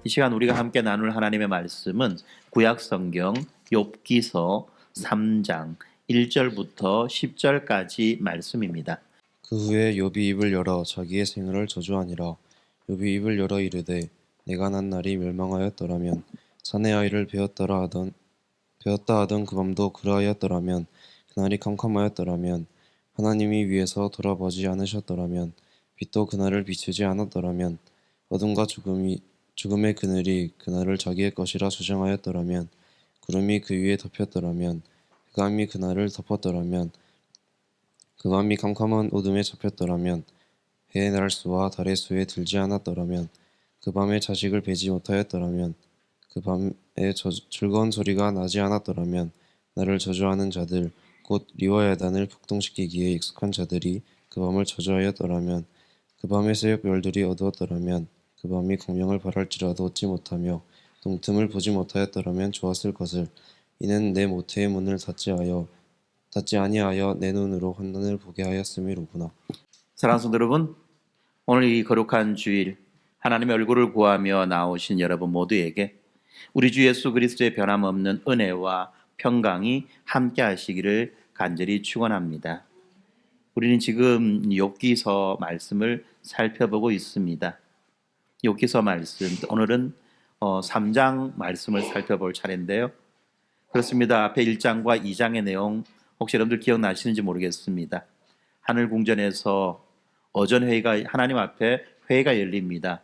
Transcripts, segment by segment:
이 시간 우리가 함께 나눌 하나님의 말씀은 구약성경 욥기서 3장 1절부터 10절까지 말씀입니다. 그 후에 욥이 입을 열어 자기의 생을 저주하니라. 욥이 입을 열어 이르되 내가 난 날이 멸망하였더라면 사내 아이를 배었다 하던 그 밤도 그러하였더라면 그날이 캄캄하였더라면 하나님이 위에서 돌아보지 않으셨더라면 빛도 그날을 비추지 않았더라면 어둠과 죽음의 그늘이 그날을 자기의 것이라 주장하였더라면 구름이 그 위에 덮였더라면 흑암이 그날을 덮었더라면 그 밤이 캄캄한 어둠에 잡혔더라면 해의 날수와 달의 수에 들지 않았더라면 그 밤에 자식을 베지 못하였더라면 그 밤에 즐거운 소리가 나지 않았더라면 나를 저주하는 자들 곧 리워야단을 폭동시키기에 익숙한 자들이 그 밤을 저주하였더라면 그 밤에 새벽 별들이 어두웠더라면 그 밤이 공명을 발할지라도 얻지 못하며 동틈을 보지 못하였더라면 좋았을 것을. 이는 내 모태의 문을 닫지 아니하여 내 눈으로 환난을 보게 하였음이로구나. 사랑하는 성도 여러분, 오늘 이 거룩한 주일 하나님의 얼굴을 구하며 나오신 여러분 모두에게 우리 주 예수 그리스도의 변함없는 은혜와 평강이 함께 하시기를 간절히 축원합니다. 우리는 지금 욥기서 말씀을 살펴보고 있습니다. 욥기서 말씀, 오늘은 3장 말씀을 살펴볼 차례인데요. 그렇습니다. 앞에 1장과 2장의 내용 혹시 여러분들 기억나시는지 모르겠습니다. 하늘궁전에서 어전회의가 하나님 앞에 회의가 열립니다.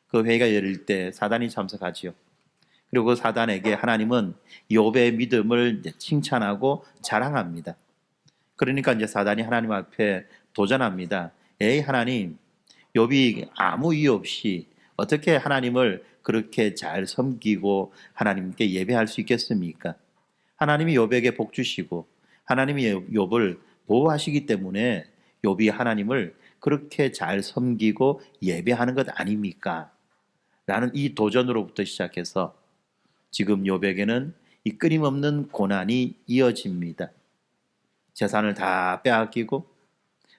그 회의가 열릴 때 사단이 참석하지요. 그리고 사단에게 하나님은 욥의 믿음을 칭찬하고 자랑합니다. 그러니까 이제 사단이 하나님 앞에 도전합니다. 에이 하나님, 욥이 아무 이유 없이 어떻게 하나님을 그렇게 잘 섬기고 하나님께 예배할 수 있겠습니까? 하나님이 욥에게 복 주시고 하나님이 욥을 보호하시기 때문에 욥이 하나님을 그렇게 잘 섬기고 예배하는 것 아닙니까? 라는 이 도전으로부터 시작해서 지금 욥에게는 이 끊임없는 고난이 이어집니다. 재산을 다 빼앗기고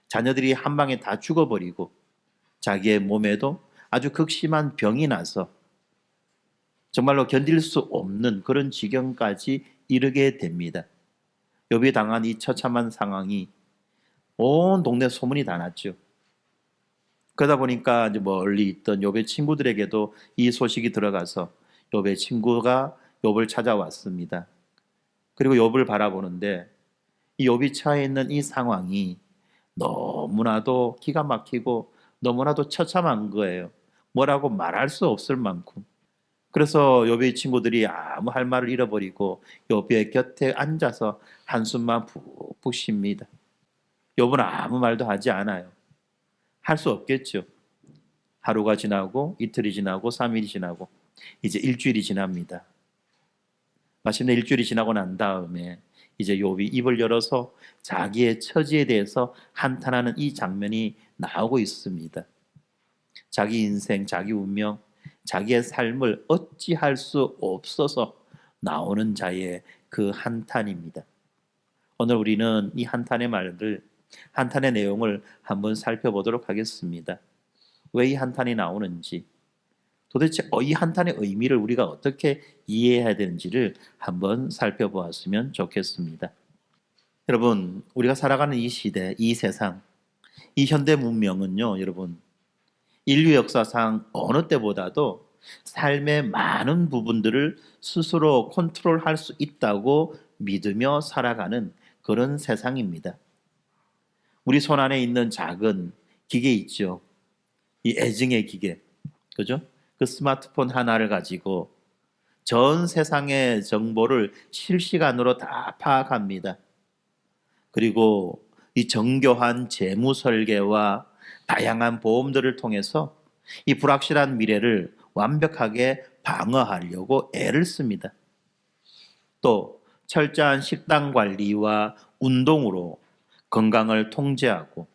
자녀들이 한 방에 다 죽어버리고 자기의 몸에도 아주 극심한 병이 나서 정말로 견딜 수 없는 그런 지경까지 이르게 됩니다. 욥이 당한 이 처참한 상황이 온 동네 소문이 다 났죠. 그러다 보니까 이제 멀리 있던 욥의 친구들에게도 이 소식이 들어가서 욥의 친구가 욥을 찾아왔습니다. 그리고 욥을 바라보는데 이 욥이 처해 있는 이 상황이 너무나도 기가 막히고 너무나도 처참한 거예요. 뭐라고 말할 수 없을 만큼. 그래서 욥의 친구들이 아무 할 말을 잃어버리고 욥의 곁에 앉아서 한숨만 푹푹 쉽니다. 욥은 아무 말도 하지 않아요. 할 수 없겠죠. 하루가 지나고 이틀이 지나고 3일이 지나고 이제 일주일이 지납니다. 마침내 일주일이 지나고 난 다음에 이제 욥이 입을 열어서 자기의 처지에 대해서 한탄하는 이 장면이 나오고 있습니다. 자기 인생, 자기 운명, 자기의 삶을 어찌할 수 없어서 나오는 자의 그 한탄입니다. 오늘 우리는 이 한탄의 말들, 한탄의 내용을 한번 살펴보도록 하겠습니다. 왜 이 한탄이 나오는지, 도대체 이 한탄의 의미를 우리가 어떻게 이해해야 되는지를 한번 살펴보았으면 좋겠습니다. 여러분, 우리가 살아가는 이 시대, 이 세상, 이 현대 문명은요, 여러분, 인류 역사상 어느 때보다도 삶의 많은 부분들을 스스로 컨트롤할 수 있다고 믿으며 살아가는 그런 세상입니다. 우리 손 안에 있는 작은 기계 있죠. 이 애증의 기계, 그죠? 그 스마트폰 하나를 가지고 전 세상의 정보를 실시간으로 다 파악합니다. 그리고 이 정교한 재무 설계와 다양한 보험들을 통해서 이 불확실한 미래를 완벽하게 방어하려고 애를 씁니다. 또 철저한 식단 관리와 운동으로 건강을 통제하고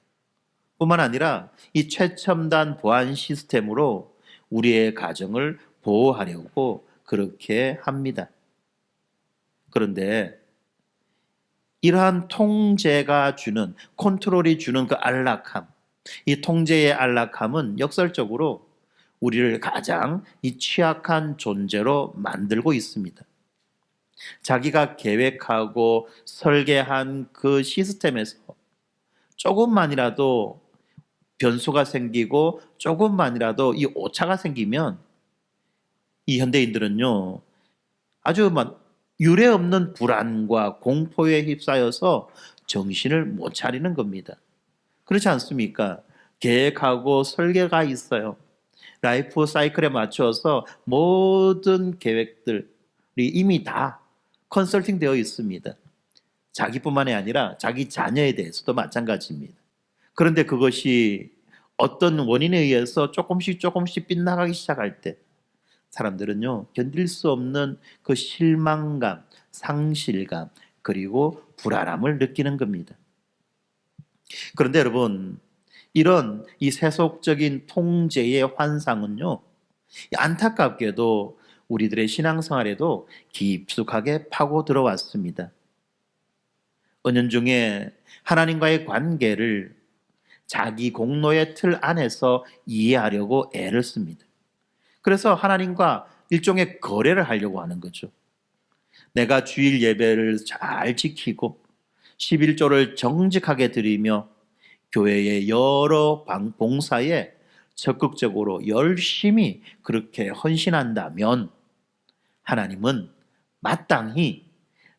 뿐만 아니라 이 최첨단 보안 시스템으로 우리의 가정을 보호하려고 그렇게 합니다. 그런데 이러한 통제가 주는, 컨트롤이 주는 그 안락함, 이 통제의 안락함은 역설적으로 우리를 가장 이 취약한 존재로 만들고 있습니다. 자기가 계획하고 설계한 그 시스템에서 조금만이라도 변수가 생기고 조금만이라도 이 오차가 생기면 이 현대인들은요, 아주 유례 없는 불안과 공포에 휩싸여서 정신을 못 차리는 겁니다. 그렇지 않습니까? 계획하고 설계가 있어요. 라이프 사이클에 맞춰서 모든 계획들이 이미 다 컨설팅 되어 있습니다. 자기뿐만이 아니라 자기 자녀에 대해서도 마찬가지입니다. 그런데 그것이 어떤 원인에 의해서 조금씩 빗나가기 시작할 때 사람들은요, 견딜 수 없는 그 실망감, 상실감, 그리고 불안함을 느끼는 겁니다. 그런데 여러분, 이런 이 세속적인 통제의 환상은요, 안타깝게도 우리들의 신앙생활에도 깊숙하게 파고 들어왔습니다. 은연중에 하나님과의 관계를 자기 공로의 틀 안에서 이해하려고 애를 씁니다. 그래서 하나님과 일종의 거래를 하려고 하는 거죠. 내가 주일 예배를 잘 지키고 11조를 정직하게 드리며 교회의 여러 봉사에 적극적으로 열심히 그렇게 헌신한다면 하나님은 마땅히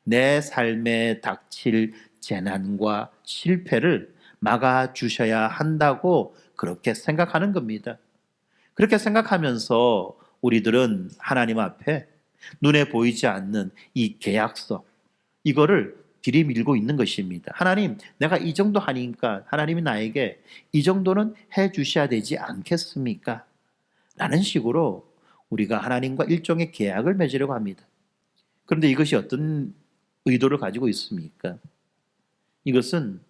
내 삶에 닥칠 재난과 실패를 막아주셔야 한다고 그렇게 생각하는 겁니다. 그렇게 생각하면서 우리들은 하나님 앞에 눈에 보이지 않는 이 계약서, 이거를 들이밀고 있는 것입니다. 하나님, 내가 이 정도 하니까 하나님이 나에게 이 정도는 해 주셔야 되지 않겠습니까? 라는 식으로 우리가 하나님과 일종의 계약을 맺으려고 합니다. 그런데 이것이 어떤 의도를 가지고 있습니까? 이것은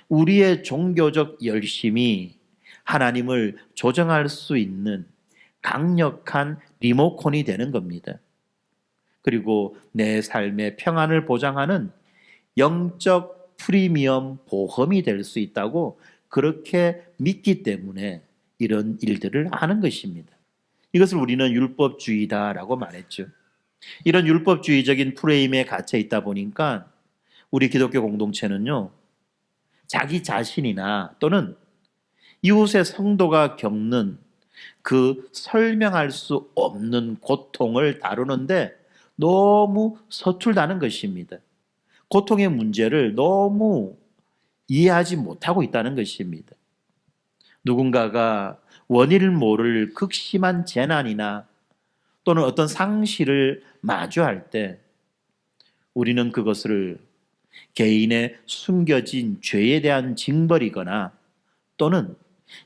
우리의 종교적 열심이 하나님을 조정할 수 있는 강력한 리모컨이 되는 겁니다. 그리고 내 삶의 평안을 보장하는 영적 프리미엄 보험이 될 수 있다고 그렇게 믿기 때문에 이런 일들을 하는 것입니다. 이것을 우리는 율법주의다라고 말했죠. 이런 율법주의적인 프레임에 갇혀 있다 보니까 우리 기독교 공동체는요, 자기 자신이나 또는 이웃의 성도가 겪는 그 설명할 수 없는 고통을 다루는데 너무 서툴다는 것입니다. 고통의 문제를 너무 이해하지 못하고 있다는 것입니다. 누군가가 원인을 모를 극심한 재난이나 또는 어떤 상실을 마주할 때 우리는 그것을 개인의 숨겨진 죄에 대한 징벌이거나 또는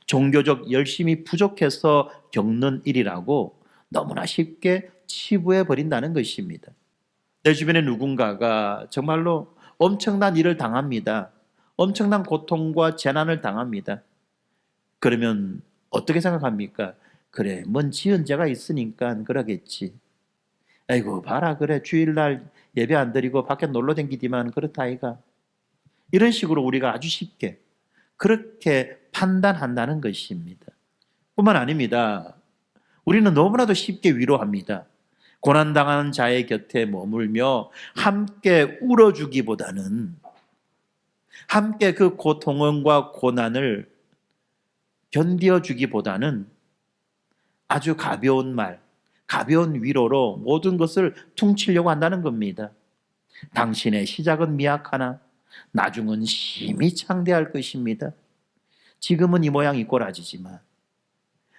종교적 열심이 부족해서 겪는 일이라고 너무나 쉽게 치부해 버린다는 것입니다. 내 주변에 누군가가 정말로 엄청난 일을 당합니다. 엄청난 고통과 재난을 당합니다. 그러면 어떻게 생각합니까? 그래, 뭔 지은 죄가 있으니까 그러겠지. 아이고, 봐라, 그래, 주일날 예배 안 드리고 밖에 놀러 댕기디만 그렇다 아이가. 이런 식으로 우리가 아주 쉽게 그렇게 판단한다는 것입니다. 뿐만 아닙니다. 우리는 너무나도 쉽게 위로합니다. 고난당하는 자의 곁에 머물며 함께 울어주기보다는 함께 그 고통과 고난을 견뎌주기보다는 아주 가벼운 말, 가벼운 위로로 모든 것을 퉁치려고 한다는 겁니다. 당신의 시작은 미약하나 나중은 심히 창대할 것입니다. 지금은 이 모양 이 꼴아지지만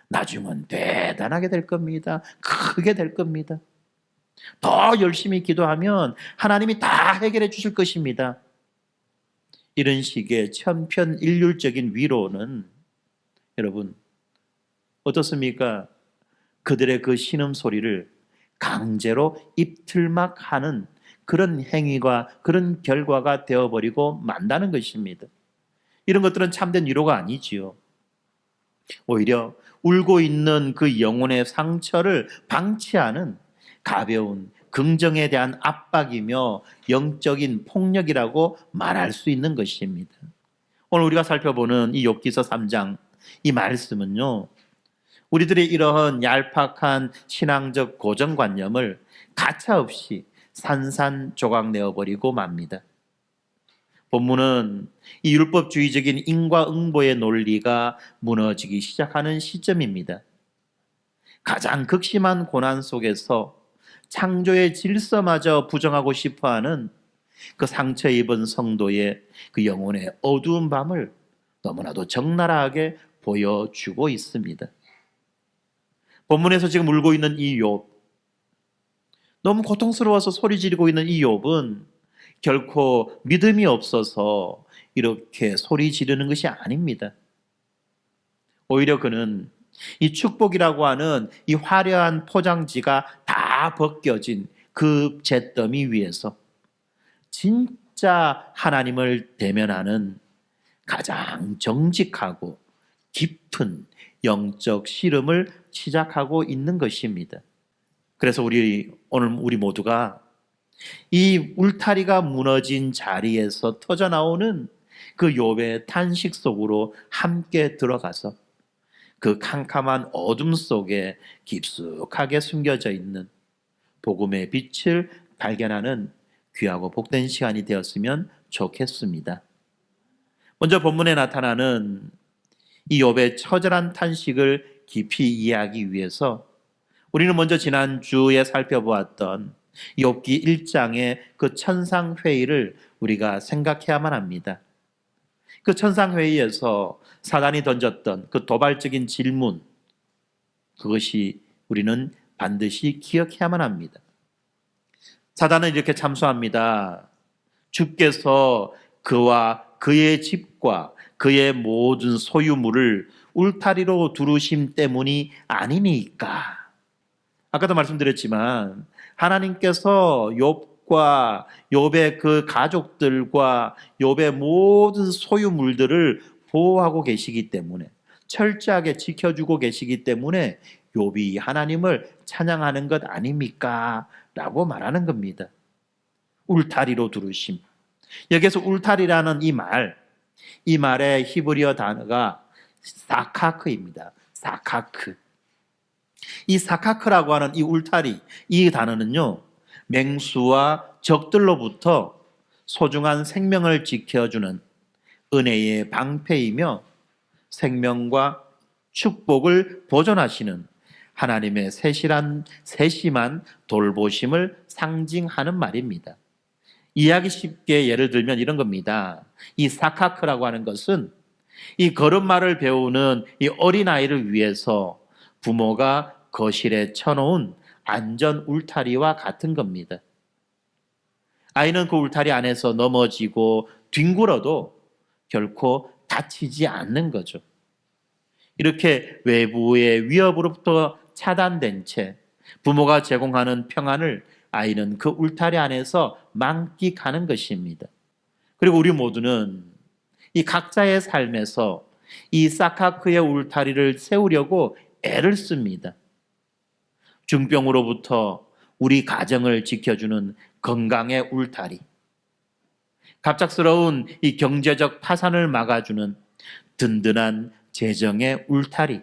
나중은 대단하게 될 겁니다. 크게 될 겁니다. 더 열심히 기도하면 하나님이 다 해결해 주실 것입니다. 이런 식의 천편일률적인 위로는 여러분 어떻습니까? 그들의 그 신음소리를 강제로 입틀막하는 그런 행위가 그런 결과가 되어버리고 만다는 것입니다. 이런 것들은 참된 위로가 아니지요. 오히려 울고 있는 그 영혼의 상처를 방치하는 가벼운 긍정에 대한 압박이며 영적인 폭력이라고 말할 수 있는 것입니다. 오늘 우리가 살펴보는 이 욥기서 3장 이 말씀은요, 우리들의 이러한 얄팍한 신앙적 고정관념을 가차없이 산산조각 내어버리고 맙니다. 본문은 이 율법주의적인 인과응보의 논리가 무너지기 시작하는 시점입니다. 가장 극심한 고난 속에서 창조의 질서마저 부정하고 싶어하는 그 상처 입은 성도의 그 영혼의 어두운 밤을 너무나도 적나라하게 보여주고 있습니다. 본문에서 지금 울고 있는 이 욥, 너무 고통스러워서 소리 지르고 있는 이 욥은 결코 믿음이 없어서 이렇게 소리 지르는 것이 아닙니다. 오히려 그는 이 축복이라고 하는 이 화려한 포장지가 다 벗겨진 그 잿더미 위에서 진짜 하나님을 대면하는 가장 정직하고 깊은 영적 씨름을 시작하고 있는 것입니다. 그래서 오늘 우리 모두가 이 울타리가 무너진 자리에서 터져나오는 그 욥의 탄식 속으로 함께 들어가서 그 캄캄한 어둠 속에 깊숙하게 숨겨져 있는 복음의 빛을 발견하는 귀하고 복된 시간이 되었으면 좋겠습니다. 먼저 본문에 나타나는 이 욥의 처절한 탄식을 깊이 이해하기 위해서 우리는 먼저 지난주에 살펴보았던 욥기 1장의 그 천상회의를 우리가 생각해야만 합니다. 그 천상회의에서 사단이 던졌던 그 도발적인 질문, 그것이 우리는 반드시 기억해야만 합니다. 사단은 이렇게 참소합니다. 주께서 그와 그의 집과 그의 모든 소유물을 울타리로 두르심 때문이 아니니까. 아까도 말씀드렸지만 하나님께서 욥과 욥의 그 가족들과 욥의 모든 소유물들을 보호하고 계시기 때문에, 철저하게 지켜주고 계시기 때문에 욥이 하나님을 찬양하는 것 아닙니까? 라고 말하는 겁니다. 울타리로 두르심. 여기서 울타리라는 이 말의 히브리어 단어가 사카크입니다. 사카크. 이 사카크라고 하는 이 울타리, 이 단어는요, 맹수와 적들로부터 소중한 생명을 지켜주는 은혜의 방패이며 생명과 축복을 보존하시는 하나님의 세심한 돌보심을 상징하는 말입니다. 이해하기 쉽게 예를 들면 이런 겁니다. 이 사카크라고 하는 것은 이 걸음마를 배우는 이 어린아이를 위해서 부모가 거실에 쳐놓은 안전 울타리와 같은 겁니다. 아이는 그 울타리 안에서 넘어지고 뒹굴어도 결코 다치지 않는 거죠. 이렇게 외부의 위협으로부터 차단된 채 부모가 제공하는 평안을 아이는 그 울타리 안에서 만끽하는 것입니다. 그리고 우리 모두는 이 각자의 삶에서 이 사카크의 울타리를 세우려고 애를 씁니다. 중병으로부터 우리 가정을 지켜주는 건강의 울타리, 갑작스러운 이 경제적 파산을 막아주는 든든한 재정의 울타리,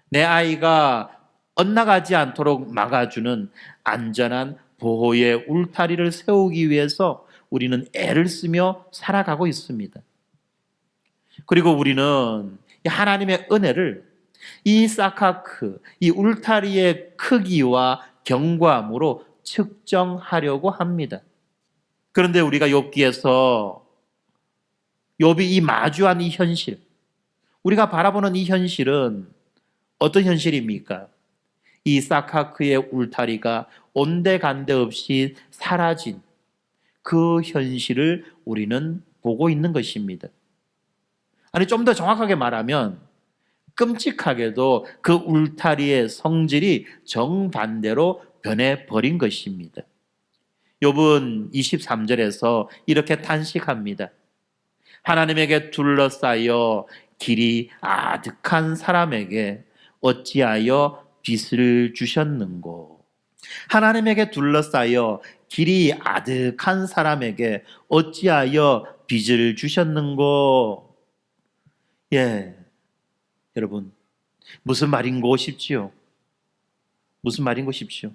내 아이가 엇나가지 않도록 막아주는 안전한 보호의 울타리를 세우기 위해서 우리는 애를 쓰며 살아가고 있습니다. 그리고 우리는 하나님의 은혜를 이 사카크, 이 울타리의 크기와 견고함으로 측정하려고 합니다. 그런데 우리가 욥기에서 욥이 이 마주한 이 현실, 우리가 바라보는 이 현실은 어떤 현실입니까? 이 사카크의 울타리가 온데간데 없이 사라진 그 현실을 우리는 보고 있는 것입니다. 아니, 좀 더 정확하게 말하면 끔찍하게도 그 울타리의 성질이 정반대로 변해버린 것입니다. 욥은 23절에서 이렇게 탄식합니다. 하나님에게 둘러싸여 길이 아득한 사람에게 어찌하여 빛을 주셨는고. 하나님에게 둘러싸여 길이 아득한 사람에게 어찌하여 빛을 주셨는고. 예, 여러분, 무슨 말인고 싶지요? 무슨 말인고 싶지요?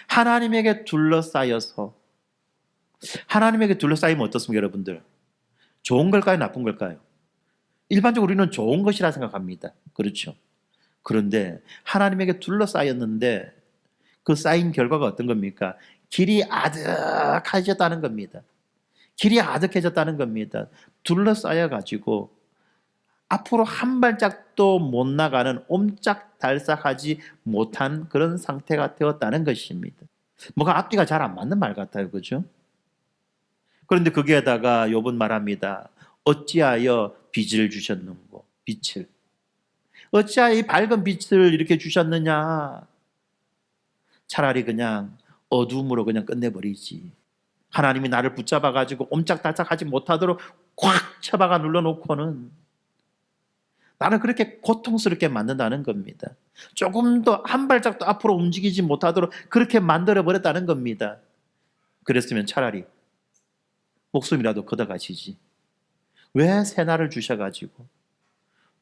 하나님에게 둘러싸여서, 하나님에게 둘러싸이면 어떻습니까, 여러분들? 좋은 걸까요, 나쁜 걸까요? 일반적으로 우리는 좋은 것이라 생각합니다. 그렇죠? 그런데 하나님에게 둘러싸였는데 그 쌓인 결과가 어떤 겁니까? 길이 아득해졌다는 겁니다. 길이 아득해졌다는 겁니다. 둘러싸여가지고 앞으로 한 발짝도 못 나가는 옴짝달싹하지 못한 그런 상태가 되었다는 것입니다. 뭐가 앞뒤가 잘 안 맞는 말 같아요. 그죠? 그런데 거기에다가 욥은 말합니다. 어찌하여 빛을 주셨는고? 빛을. 어찌하여 이 밝은 빛을 이렇게 주셨느냐? 차라리 그냥 어둠으로 그냥 끝내버리지. 하나님이 나를 붙잡아가지고 옴짝달싹하지 못하도록 꽉 쳐박아 눌러놓고는 나를 그렇게 고통스럽게 만든다는 겁니다. 조금 더 한 발짝도 앞으로 움직이지 못하도록 그렇게 만들어버렸다는 겁니다. 그랬으면 차라리 목숨이라도 걷어가시지. 왜 새날을 주셔가지고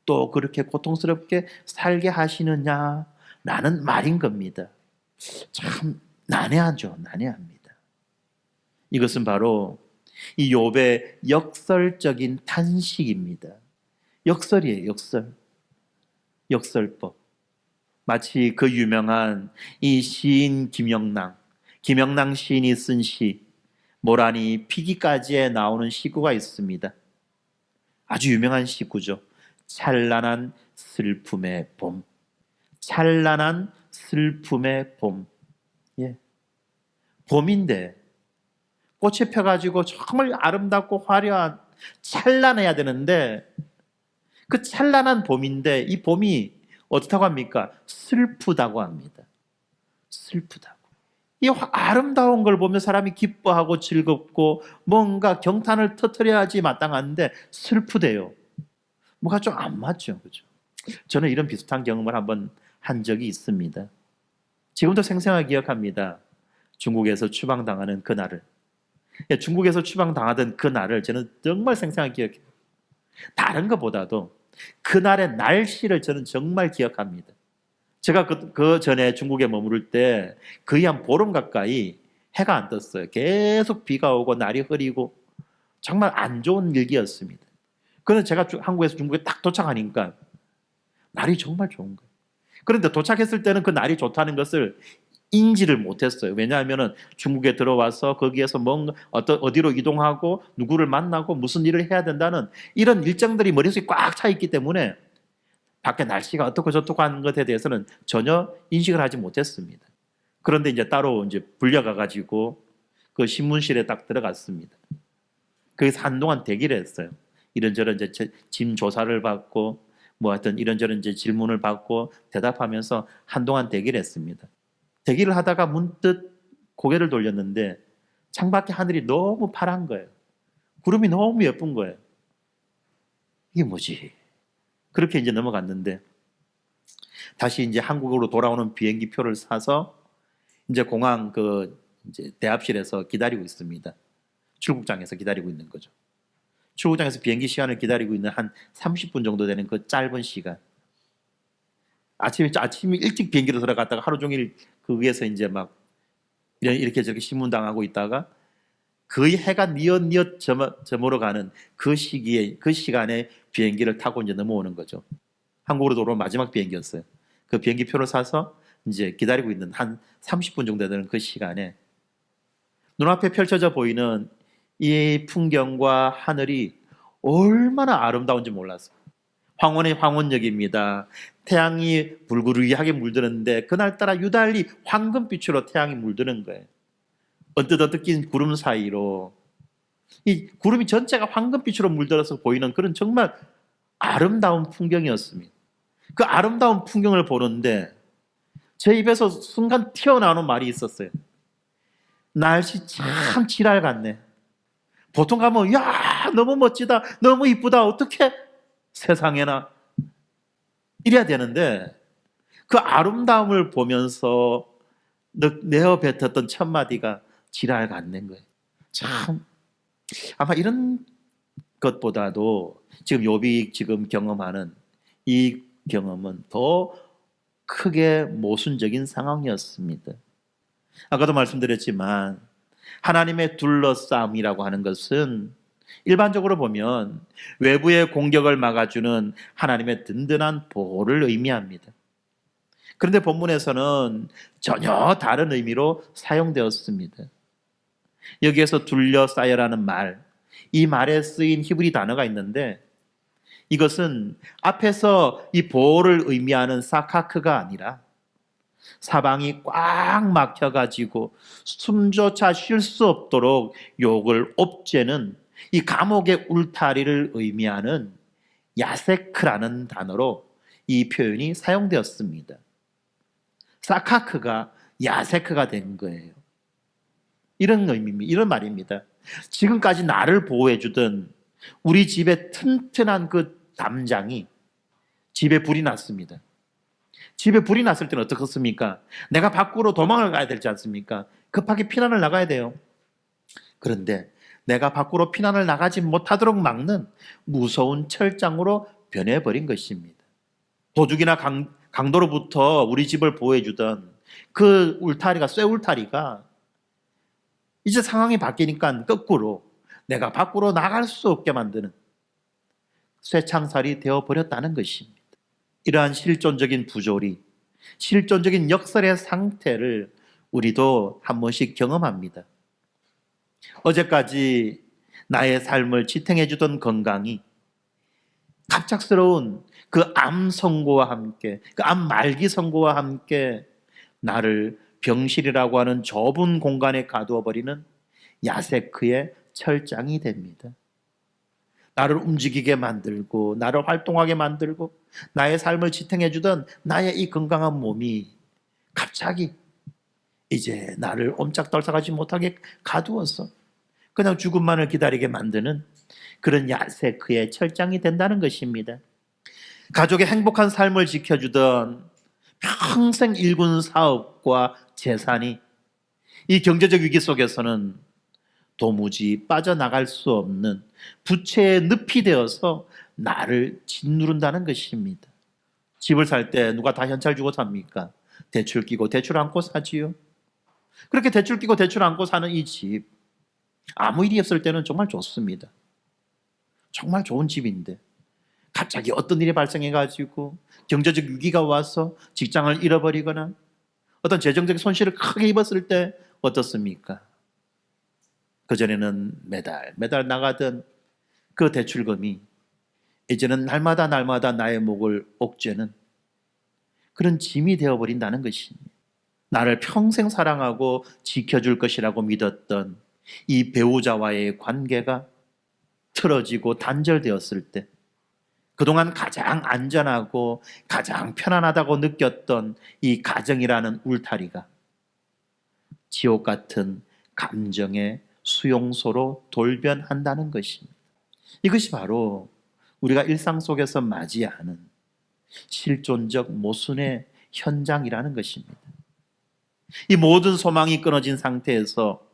또 그렇게 고통스럽게 살게 하시느냐라는 말인 겁니다. 참 난해하죠. 난해합니다. 이것은 바로 이 욥의 역설적인 탄식입니다. 역설이에요. 역설. 역설법. 마치 그 유명한 이 시인 김영랑 시인이 쓴 시 모란이 피기까지에 나오는 시구가 있습니다. 아주 유명한 시구죠. 찬란한 슬픔의 봄. 찬란한 슬픔의 봄. 예. 봄인데 꽃이 펴가지고 정말 아름답고 화려한 찬란해야 되는데 그 찬란한 봄인데 이 봄이 어떻다고 합니까? 슬프다고 합니다. 슬프다고. 이 아름다운 걸 보면 사람이 기뻐하고 즐겁고 뭔가 경탄을 터뜨려야지 마땅한데 슬프대요. 뭐가 좀 안 맞죠. 그죠? 저는 이런 비슷한 경험을 한번 한 적이 있습니다. 지금도 생생하게 기억합니다. 중국에서 추방당하는 그날을. 중국에서 추방당하던 그날을 저는 정말 생생하게 기억해요. 다른 것보다도 그날의 날씨를 저는 정말 기억합니다. 제가 그 전에 중국에 머무를 때 거의 한 보름 가까이 해가 안 떴어요. 계속 비가 오고 날이 흐리고 정말 안 좋은 일기였습니다. 그런데 제가 한국에서 중국에 딱 도착하니까 날이 정말 좋은 거예요. 그런데 도착했을 때는 그 날이 좋다는 것을 인지를 못했어요. 왜냐하면 중국에 들어와서 거기에서 뭔가 어디로 이동하고 누구를 만나고 무슨 일을 해야 된다는 이런 일정들이 머릿속에 꽉 차 있기 때문에 밖에 날씨가 어떻고 저떻고 하는 것에 대해서는 전혀 인식을 하지 못했습니다. 그런데 이제 따로 이제 불려가 가지고 그 신문실에 딱 들어갔습니다. 거기서 한동안 대기를 했어요. 이런저런 이제 짐 조사를 받고 뭐 하여튼 이런저런 이제 질문을 받고 대답하면서 한동안 대기를 했습니다. 대기를 하다가 문득 고개를 돌렸는데 창밖에 하늘이 너무 파란 거예요. 구름이 너무 예쁜 거예요. 이게 뭐지? 그렇게 이제 넘어갔는데 다시 이제 한국으로 돌아오는 비행기 표를 사서 이제 공항 이제 대합실에서 기다리고 있습니다. 출국장에서 기다리고 있는 거죠. 출국장에서 비행기 시간을 기다리고 있는 한 30분 정도 되는 그 짧은 시간. 아침에 일찍 비행기로 들어갔다가 하루 종일 그 위에서 이제 막 이렇게 저렇게 신문당하고 있다가 거의 해가 뉘엿뉘엿 저물어 가는 그 시기에 그 시간에 비행기를 타고 이제 넘어오는 거죠. 한국으로 돌아온 마지막 비행기였어요. 그 비행기 표를 사서 이제 기다리고 있는 한 30분 정도 되는 그 시간에 눈앞에 펼쳐져 보이는 이 풍경과 하늘이 얼마나 아름다운지 몰랐어요. 황혼의 황혼역입니다. 태양이 불그르하게 물드는데 그날따라 유달리 황금빛으로 태양이 물드는 거예요. 언뜻 낀 구름 사이로 이 구름이 전체가 황금빛으로 물들어서 보이는 그런 정말 아름다운 풍경이었습니다. 그 아름다운 풍경을 보는데 제 입에서 순간 튀어나오는 말이 있었어요. 날씨 참 지랄 같네. 보통 가면 야 너무 멋지다, 너무 이쁘다, 어떻게 세상에나 이래야 되는데 그 아름다움을 보면서 내어 뱉었던 첫 마디가 지랄 같는 거예요. 참 아마 이런 것보다도 지금 욥이 지금 경험하는 이 경험은 더 크게 모순적인 상황이었습니다. 아까도 말씀드렸지만 하나님의 둘러싸움이라고 하는 것은 일반적으로 보면 외부의 공격을 막아주는 하나님의 든든한 보호를 의미합니다. 그런데 본문에서는 전혀 다른 의미로 사용되었습니다. 여기에서 둘러싸여라는 말, 이 말에 쓰인 히브리 단어가 있는데 이것은 앞에서 이 보호를 의미하는 사카크가 아니라 사방이 꽉 막혀가지고 숨조차 쉴 수 없도록 욕을 옵죄는 이 감옥의 울타리를 의미하는 야세크라는 단어로 이 표현이 사용되었습니다. 사카크가 야세크가 된 거예요. 이런 의미입니다. 이런 말입니다. 지금까지 나를 보호해주던 우리 집의 튼튼한 그 담장이 집에 불이 났습니다. 집에 불이 났을 때는 어떻겠습니까? 내가 밖으로 도망을 가야 되지 않습니까? 급하게 피난을 나가야 돼요. 그런데 내가 밖으로 피난을 나가지 못하도록 막는 무서운 철장으로 변해버린 것입니다. 도둑이나 강도로부터 우리 집을 보호해주던 그 울타리가, 쇠 울타리가 이제 상황이 바뀌니까 거꾸로 내가 밖으로 나갈 수 없게 만드는 쇠창살이 되어버렸다는 것입니다. 이러한 실존적인 부조리, 실존적인 역설의 상태를 우리도 한 번씩 경험합니다. 어제까지 나의 삶을 지탱해주던 건강이 갑작스러운 그 암 선고와 함께, 그 암 말기 선고와 함께 나를 병실이라고 하는 좁은 공간에 가두어 버리는 야세크의 철장이 됩니다. 나를 움직이게 만들고 나를 활동하게 만들고 나의 삶을 지탱해주던 나의 이 건강한 몸이 갑자기 이제 나를 옴짝달싹하지 못하게 가두어서 그냥 죽음만을 기다리게 만드는 그런 야세크의 철장이 된다는 것입니다. 가족의 행복한 삶을 지켜주던 평생 일군 사업과 재산이 이 경제적 위기 속에서는 도무지 빠져나갈 수 없는 부채의 늪이 되어서 나를 짓누른다는 것입니다. 집을 살 때 누가 다 현찰 주고 삽니까? 대출 끼고 대출 안고 사지요. 그렇게 대출 끼고 대출 안고 사는 이 집, 아무 일이 없을 때는 정말 좋습니다. 정말 좋은 집인데 갑자기 어떤 일이 발생해가지고 경제적 위기가 와서 직장을 잃어버리거나 어떤 재정적 손실을 크게 입었을 때 어떻습니까? 그전에는 매달 나가던 그 대출금이 이제는 날마다 나의 목을 옥죄는 그런 짐이 되어버린다는 것입니다. 나를 평생 사랑하고 지켜줄 것이라고 믿었던 이 배우자와의 관계가 틀어지고 단절되었을 때 그동안 가장 안전하고 가장 편안하다고 느꼈던 이 가정이라는 울타리가 지옥 같은 감정의 수용소로 돌변한다는 것입니다. 이것이 바로 우리가 일상 속에서 맞이하는 실존적 모순의 현장이라는 것입니다. 이 모든 소망이 끊어진 상태에서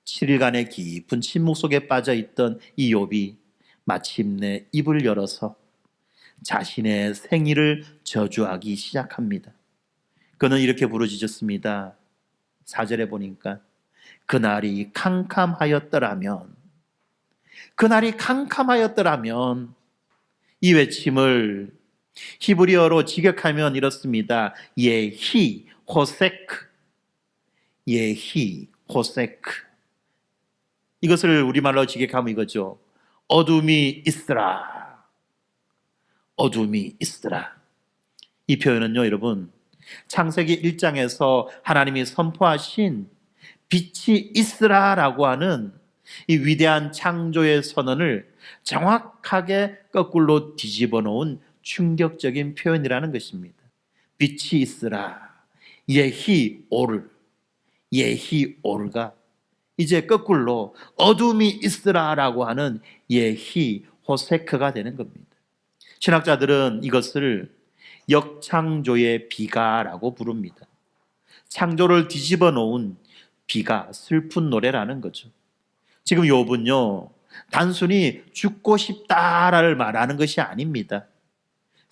7일간의 깊은 침묵 속에 빠져있던 이 욥이 마침내 입을 열어서 자신의 생일을 저주하기 시작합니다. 그는 이렇게 부르짖었습니다. 4절에 보니까 그날이 캄캄하였더라면 이 외침을 히브리어로 직역하면 이렇습니다. 예히 호세크. 이것을 우리말로 직역하면 이거죠. 어둠이 있으라. 이 표현은요, 여러분, 창세기 1장에서 하나님이 선포하신 빛이 있으라라고 하는 이 위대한 창조의 선언을 정확하게 거꾸로 뒤집어 놓은 충격적인 표현이라는 것입니다. 빛이 있으라. 예히 오르가 이제 거꾸로 어둠이 있으라라고 하는 예히 호세크가 되는 겁니다. 신학자들은 이것을 역창조의 비가라고 부릅니다. 창조를 뒤집어 놓은 비가, 슬픈 노래라는 거죠. 지금 욥은요, 단순히 죽고 싶다를 말하는 것이 아닙니다.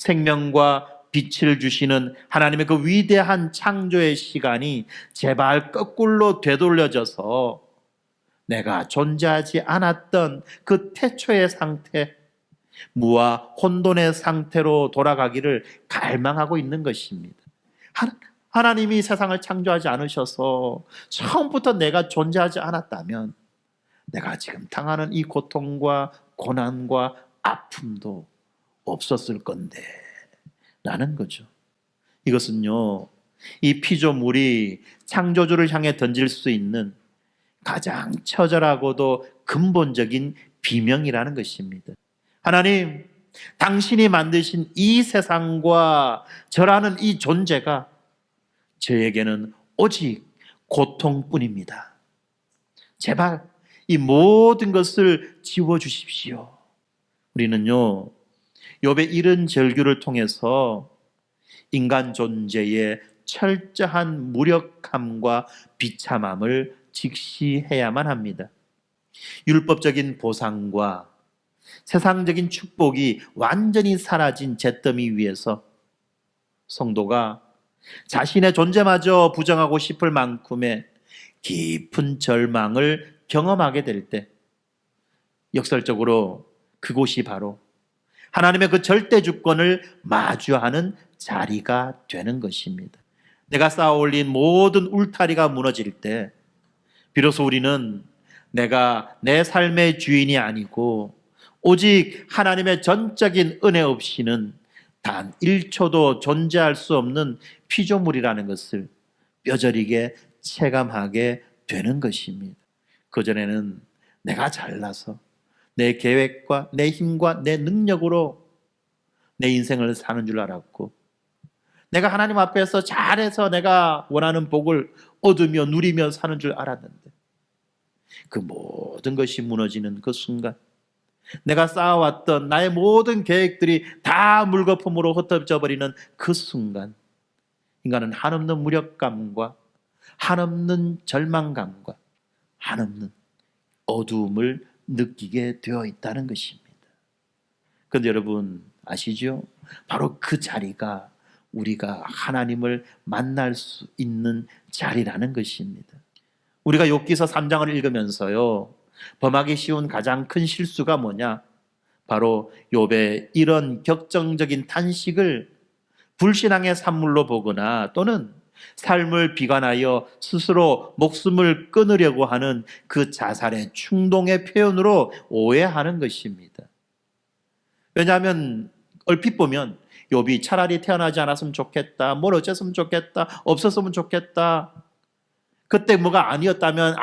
생명과 빛을 주시는 하나님의 그 위대한 창조의 시간이 제발 거꾸로 되돌려져서 내가 존재하지 않았던 그 태초의 상태, 무와 혼돈의 상태로 돌아가기를 갈망하고 있는 것입니다. 하나님이 세상을 창조하지 않으셔서 처음부터 내가 존재하지 않았다면 내가 지금 당하는 이 고통과 고난과 아픔도 없었을 건데 라는 거죠. 이것은요, 이 피조물이 창조주를 향해 던질 수 있는 가장 처절하고도 근본적인 비명이라는 것입니다. 하나님, 당신이 만드신 이 세상과 저라는 이 존재가 저에게는 오직 고통뿐입니다. 제발 이 모든 것을 지워주십시오. 우리는요, 욥의 이른 절규를 통해서 인간 존재의 철저한 무력함과 비참함을 직시해야만 합니다. 율법적인 보상과 세상적인 축복이 완전히 사라진 잿더미 위에서 성도가 자신의 존재마저 부정하고 싶을 만큼의 깊은 절망을 경험하게 될 때 역설적으로 그곳이 바로 하나님의 그 절대 주권을 마주하는 자리가 되는 것입니다. 내가 쌓아 올린 모든 울타리가 무너질 때 비로소 우리는 내가 내 삶의 주인이 아니고 오직 하나님의 전적인 은혜 없이는 단 1초도 존재할 수 없는 피조물이라는 것을 뼈저리게 체감하게 되는 것입니다. 그전에는 내가 잘나서 내 계획과 내 힘과 내 능력으로 내 인생을 사는 줄 알았고, 내가 하나님 앞에서 잘해서 내가 원하는 복을 얻으며 누리며 사는 줄 알았는데, 그 모든 것이 무너지는 그 순간 내가 쌓아왔던 나의 모든 계획들이 다 물거품으로 흩어져 버리는 그 순간 인간은 한없는 무력감과 한없는 절망감과 한없는 어두움을 느끼게 되어 있다는 것입니다. 그런데 여러분 아시죠? 바로 그 자리가 우리가 하나님을 만날 수 있는 자리라는 것입니다. 우리가 욥기서 3장을 읽으면서요, 범하기 쉬운 가장 큰 실수가 뭐냐? 바로 욥의 이런 격정적인 탄식을 불신앙의 산물로 보거나 또는 삶을 비관하여 스스로 목숨을 끊으려고 하는 그 자살의 충동의 표현으로 오해하는 것입니다. 왜냐하면 얼핏 보면 욥이 차라리 태어나지 않았으면 좋겠다, 뭘 어쨌으면 좋겠다, 없었으면 좋겠다, 그때 뭐가 아니었다면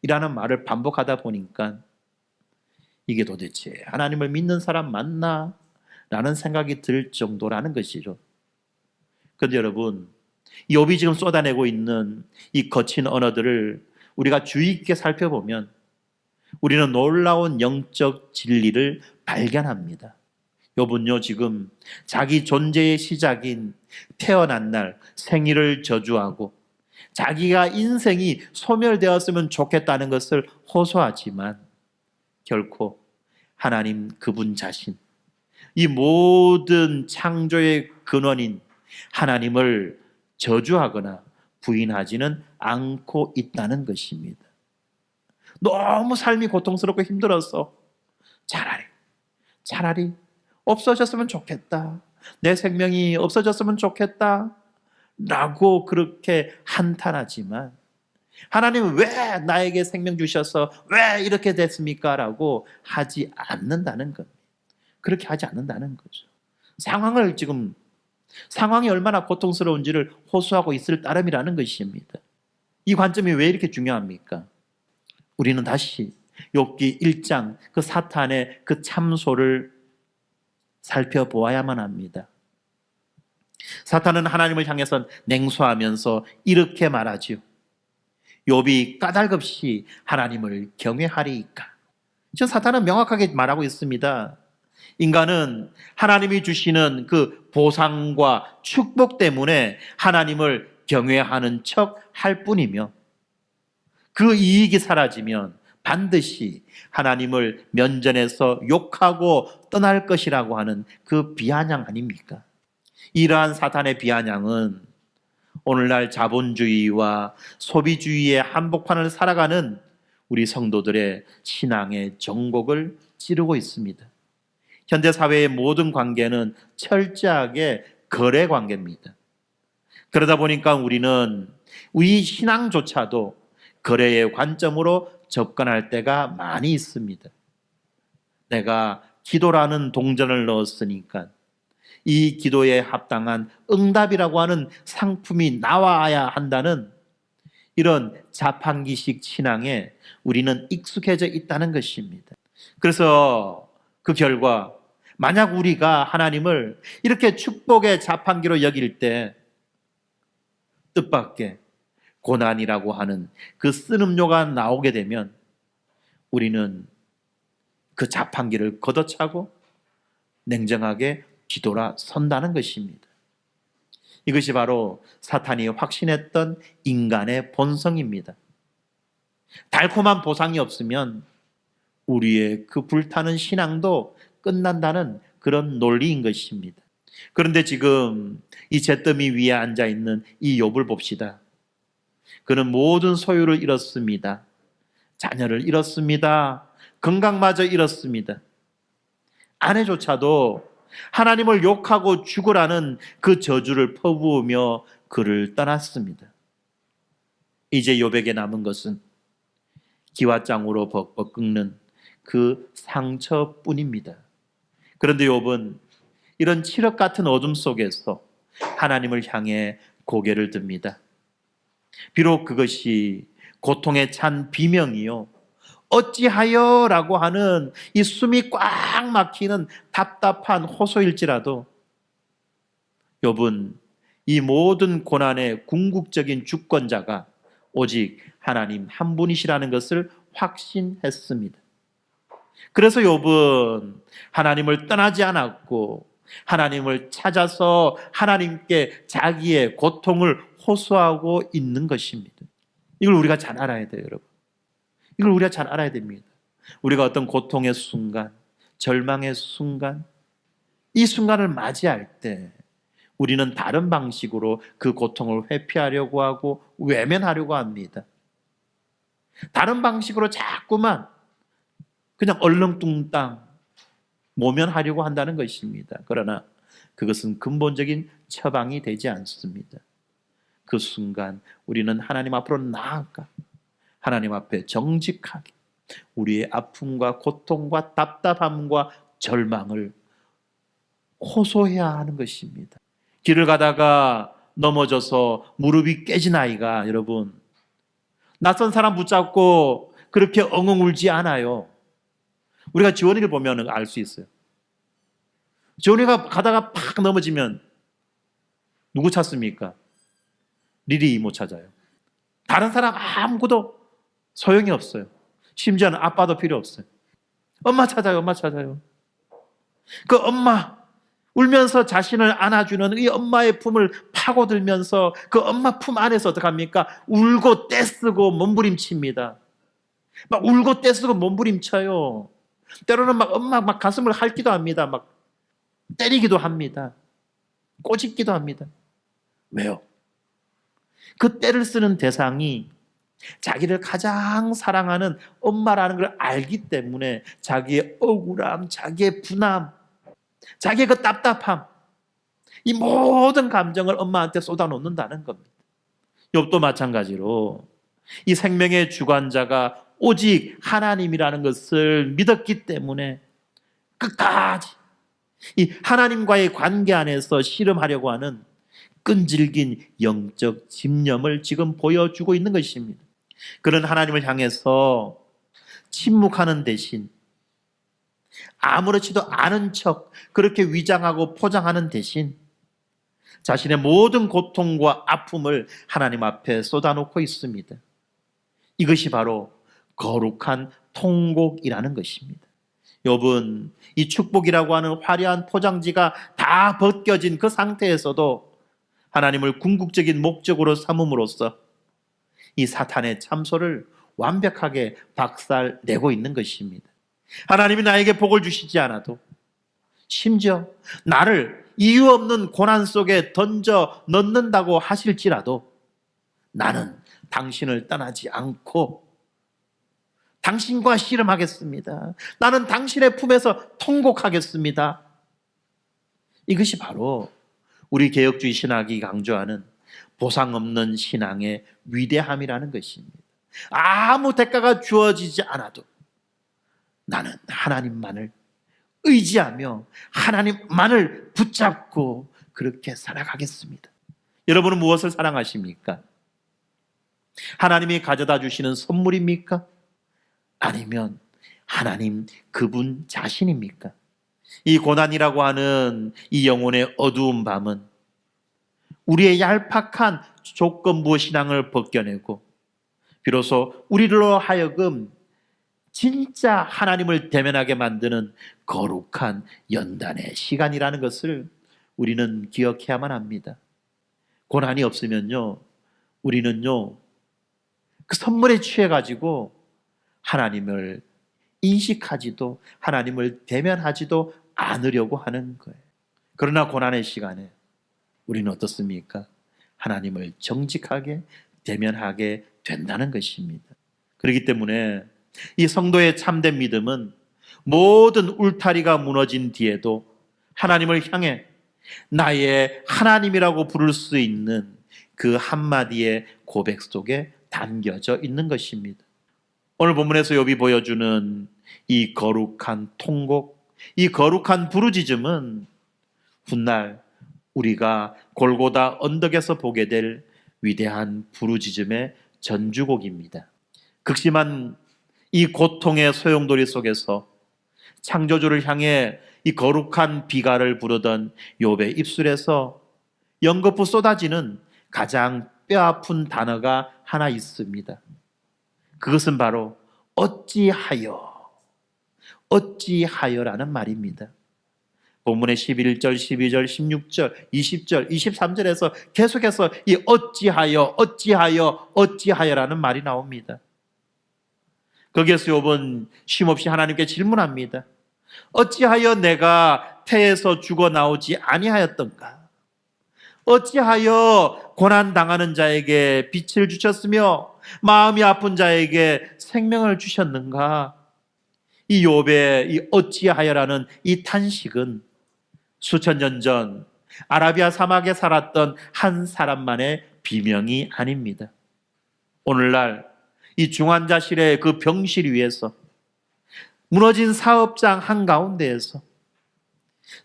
이라는 말을 반복하다 보니까 이게 도대체 하나님을 믿는 사람 맞나? 라는 생각이 들 정도라는 것이죠. 그런데 여러분, 욥이 지금 쏟아내고 있는 이 거친 언어들을 우리가 주의 있게 살펴보면 우리는 놀라운 영적 진리를 발견합니다. 욥은요, 지금 자기 존재의 시작인 태어난 날 생일을 저주하고 자기가 인생이 소멸되었으면 좋겠다는 것을 호소하지만 결코 하나님 그분 자신, 이 모든 창조의 근원인 하나님을 저주하거나 부인하지는 않고 있다는 것입니다. 너무 삶이 고통스럽고 힘들어서 차라리 없어졌으면 좋겠다, 내 생명이 없어졌으면 좋겠다 라고 그렇게 한탄하지만 하나님은 왜 나에게 생명 주셔서 왜 이렇게 됐습니까? 라고 하지 않는다는 겁니다. 그렇게 하지 않는다는 거죠. 상황이 얼마나 고통스러운지를 호소하고 있을 따름이라는 것입니다. 이 관점이 왜 이렇게 중요합니까? 우리는 다시 욥기 1장 그 사탄의 그 참소를 살펴보아야만 합니다. 사탄은 하나님을 향해서 냉소하면서 이렇게 말하죠. 욥이 까닭없이 하나님을 경외하리이까. 지금 사탄은 명확하게 말하고 있습니다. 인간은 하나님이 주시는 그 보상과 축복 때문에 하나님을 경외하는 척 할 뿐이며 그 이익이 사라지면 반드시 하나님을 면전에서 욕하고 떠날 것이라고 하는 그 비아냥 아닙니까? 이러한 사탄의 비아냥은 오늘날 자본주의와 소비주의의 한복판을 살아가는 우리 성도들의 신앙의 정곡을 찌르고 있습니다. 현대사회의 모든 관계는 철저하게 거래 관계입니다. 그러다 보니까 우리는 우리 신앙조차도 거래의 관점으로 접근할 때가 많이 있습니다. 내가 기도라는 동전을 넣었으니까 이 기도에 합당한 응답이라고 하는 상품이 나와야 한다는 이런 자판기식 신앙에 우리는 익숙해져 있다는 것입니다. 그래서 그 결과 만약 우리가 하나님을 이렇게 축복의 자판기로 여길 때 뜻밖의 고난이라고 하는 그 쓴음료가 나오게 되면 우리는 그 자판기를 걷어차고 냉정하게 뒤돌아 선다는 것입니다. 이것이 바로 사탄이 확신했던 인간의 본성입니다. 달콤한 보상이 없으면 우리의 그 불타는 신앙도 끝난다는 그런 논리인 것입니다. 그런데 지금 이 잿더미 위에 앉아 있는 이 욥을 봅시다. 그는 모든 소유를 잃었습니다. 자녀를 잃었습니다. 건강마저 잃었습니다. 아내조차도 하나님을 욕하고 죽으라는 그 저주를 퍼부으며 그를 떠났습니다. 이제 욥에게 남은 것은 기와장으로 벅벅 끓는 그 상처뿐입니다. 그런데 욥은 이런 칠흑 같은 어둠 속에서 하나님을 향해 고개를 듭니다. 비록 그것이 고통에 찬 비명이요, 어찌하여 라고 하는 이 숨이 꽉 막히는 답답한 호소일지라도 욥은 이 모든 고난의 궁극적인 주권자가 오직 하나님 한 분이시라는 것을 확신했습니다. 그래서 욥은 하나님을 떠나지 않았고 하나님을 찾아서 하나님께 자기의 고통을 호소하고 있는 것입니다. 이걸 우리가 잘 알아야 돼요, 여러분. 이걸 우리가 잘 알아야 됩니다. 우리가 어떤 고통의 순간, 절망의 순간, 이 순간을 맞이할 때 우리는 다른 방식으로 그 고통을 회피하려고 하고 외면하려고 합니다. 다른 방식으로 자꾸만 그냥 얼렁뚱땅 모면하려고 한다는 것입니다. 그러나 그것은 근본적인 처방이 되지 않습니다. 그 순간 우리는 하나님 앞으로 나아가 하나님 앞에 정직하게 우리의 아픔과 고통과 답답함과 절망을 호소해야 하는 것입니다. 길을 가다가 넘어져서 무릎이 깨진 아이가 여러분 낯선 사람 붙잡고 그렇게 엉엉 울지 않아요. 우리가 지원이를 보면 알 수 있어요. 지원이가 가다가 팍 넘어지면 누구 찾습니까? 리리 이모 찾아요. 다른 사람 아무것도 소용이 없어요. 심지어는 아빠도 필요 없어요. 엄마 찾아요. 엄마 찾아요. 그 엄마 울면서 자신을 안아주는 이 엄마의 품을 파고들면서 그 엄마 품 안에서 어떡합니까? 울고 떼쓰고 몸부림칩니다. 막 울고 떼쓰고 몸부림쳐요. 때로는 막 엄마 막 가슴을 핥기도 합니다. 막 때리기도 합니다. 꼬집기도 합니다. 왜요? 그 때를 쓰는 대상이 자기를 가장 사랑하는 엄마라는 걸 알기 때문에 자기의 억울함, 자기의 분함, 자기의 그 답답함, 이 모든 감정을 엄마한테 쏟아놓는다는 겁니다. 욥도 마찬가지로 이 생명의 주관자가 오직 하나님이라는 것을 믿었기 때문에 끝까지 이 하나님과의 관계 안에서 씨름하려고 하는 끈질긴 영적 집념을 지금 보여주고 있는 것입니다. 그런 하나님을 향해서 침묵하는 대신 아무렇지도 않은 척 그렇게 위장하고 포장하는 대신 자신의 모든 고통과 아픔을 하나님 앞에 쏟아놓고 있습니다. 이것이 바로 거룩한 통곡이라는 것입니다. 욥은 이 축복이라고 하는 화려한 포장지가 다 벗겨진 그 상태에서도 하나님을 궁극적인 목적으로 삼음으로써 이 사탄의 참소를 완벽하게 박살 내고 있는 것입니다. 하나님이 나에게 복을 주시지 않아도, 심지어 나를 이유 없는 고난 속에 던져 넣는다고 하실지라도 나는 당신을 떠나지 않고 당신과 씨름하겠습니다. 나는 당신의 품에서 통곡하겠습니다. 이것이 바로 우리 개혁주의 신학이 강조하는 보상 없는 신앙의 위대함이라는 것입니다. 아무 대가가 주어지지 않아도 나는 하나님만을 의지하며 하나님만을 붙잡고 그렇게 살아가겠습니다. 여러분은 무엇을 사랑하십니까? 하나님이 가져다 주시는 선물입니까? 아니면 하나님 그분 자신입니까? 이 고난이라고 하는 이 영혼의 어두운 밤은 우리의 얄팍한 조건부 신앙을 벗겨내고 비로소 우리로 하여금 진짜 하나님을 대면하게 만드는 거룩한 연단의 시간이라는 것을 우리는 기억해야만 합니다. 고난이 없으면요, 우리는요, 그 선물에 취해가지고 하나님을 인식하지도 하나님을 대면하지도 않으려고 하는 거예요. 그러나 고난의 시간에 우리는 어떻습니까? 하나님을 정직하게 대면하게 된다는 것입니다. 그렇기 때문에 이 성도의 참된 믿음은 모든 울타리가 무너진 뒤에도 하나님을 향해 나의 하나님이라고 부를 수 있는 그 한마디의 고백 속에 담겨져 있는 것입니다. 오늘 본문에서 욥이 보여주는 이 거룩한 통곡, 이 거룩한 부르짖음은 훗날 우리가 골고다 언덕에서 보게 될 위대한 부르짖음의 전주곡입니다. 극심한 이 고통의 소용돌이 속에서 창조주를 향해 이 거룩한 비가를 부르던 욥의 입술에서 연거푸 쏟아지는 가장 뼈아픈 단어가 하나 있습니다. 그것은 바로 어찌하여라는 말입니다. 본문의 11절, 12절, 16절, 20절, 23절에서 계속해서 이 어찌하여라는 말이 나옵니다. 거기에서 욥은 쉼없이 하나님께 질문합니다. 어찌하여 내가 태에서 죽어 나오지 아니하였던가? 어찌하여 고난당하는 자에게 빛을 주셨으며 마음이 아픈 자에게 생명을 주셨는가? 이 욥의 이 어찌하여라는 이 탄식은 수천 년 전 아라비아 사막에 살았던 한 사람만의 비명이 아닙니다. 오늘날 이 중환자실의 그 병실 위에서 무너진 사업장 한가운데에서